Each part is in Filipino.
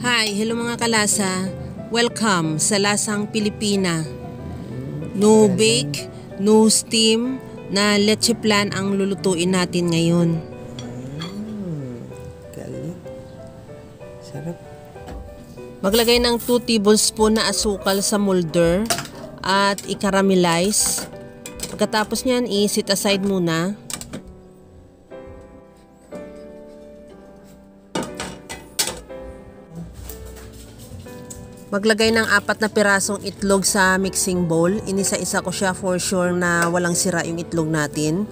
Hi, hello mga kalasa. Welcome sa Lasang Pilipina. No bake, no steam na leche plan ang lulutuin natin ngayon. Galing. Sarap. Maglagay ng 2 tablespoon na asukal sa molder at i-caramelize. Pagkatapos niyan, i-set aside muna. Maglagay ng 4 na pirasong itlog sa mixing bowl. Inisa-isa ko siya for sure na walang sira yung itlog natin.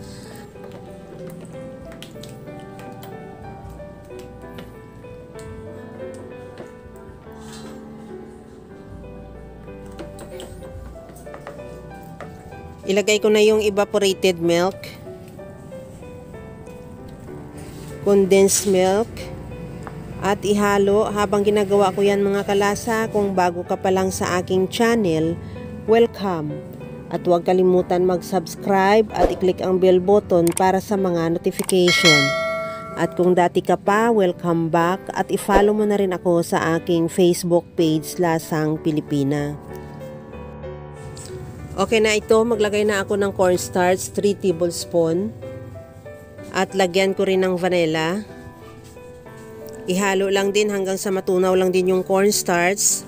Ilagay ko na yung evaporated milk, condensed milk, at ihalo. Habang ginagawa ko yan mga kalasa, kung bago ka pa lang sa aking channel, welcome. At huwag kalimutan mag-subscribe at i-click ang bell button para sa mga notification. At kung dati ka pa, welcome back at i-follow mo na rin ako sa aking Facebook page Lasang Pilipina. Okay na ito, maglagay na ako ng cornstarch, 3 tablespoon. At lagyan ko rin ng vanilla. Ihalo lang din hanggang sa matunaw lang din yung cornstarch.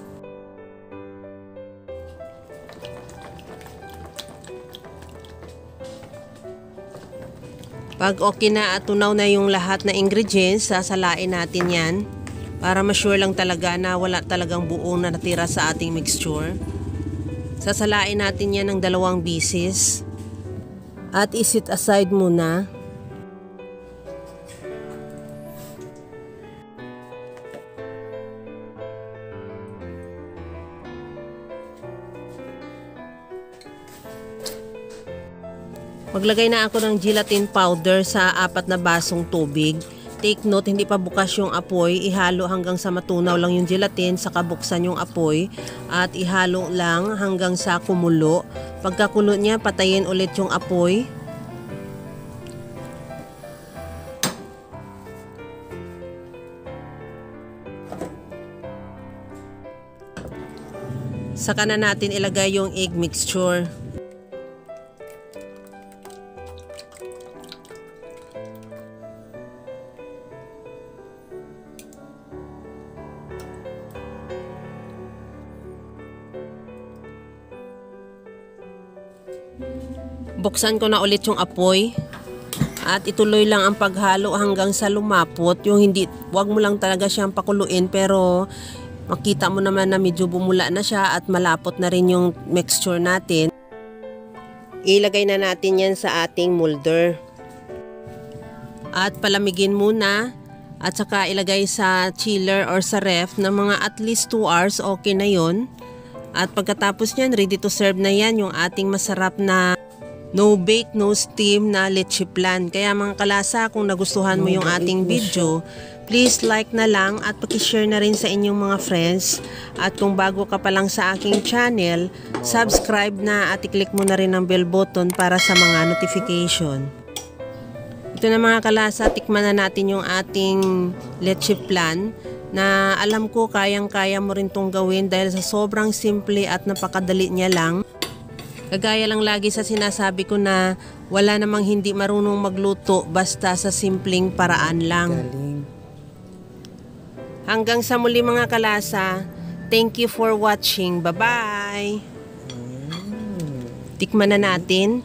Pag okay na at tunaw na yung lahat na ingredients, sasalain natin yan para ma-sure lang talaga na wala talagang buong na natira sa ating mixture. Sasalain natin yan ng 2 bisis at i-set aside muna. Maglagay na ako ng gelatin powder sa 4 na basong tubig. Take note, hindi pa bukas yung apoy. Ihalo hanggang sa matunaw lang yung gelatin, saka buksan yung apoy. At ihalo lang hanggang sa kumulo. Pagkakulo niya, patayin ulit yung apoy. Saka na natin ilagay yung egg mixture. Buksan ko na ulit yung apoy at ituloy lang ang paghalo hanggang sa lumapot. Yung hindi, wag mo lang talaga siyang pakuluin, pero makita mo naman na medyo bumula na siya at malapot na rin yung mixture natin. Ilagay na natin yan sa ating molder at palamigin muna at saka ilagay sa chiller or sa ref ng mga at least 2 hours. Okay na yon. At pagkatapos nyan, ready to serve na yan yung ating masarap na no bake, no steam na leche plan. Kaya mga kalasa, kung nagustuhan mo yung ating video, please like na lang at pakishare na rin sa inyong mga friends. At kung bago ka pa lang sa aking channel, subscribe na at i-click mo na rin ang bell button para sa mga notification. Ito na mga kalasa, tikman na natin yung ating leche plan na alam ko kayang-kaya mo rin tong gawin dahil sa sobrang simple at napakadali niya lang. Kagaya lang lagi sa sinasabi ko na wala namang hindi marunong magluto basta sa simpleng paraan lang. Galing. Hanggang sa muli mga kalasa, thank you for watching. Bye-bye! Tikman na natin.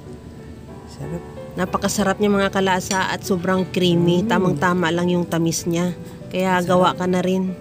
Sarap. Napakasarap niya mga kalasa at sobrang creamy. Tamang-tama lang yung tamis niya. Kaya gawa ka na rin.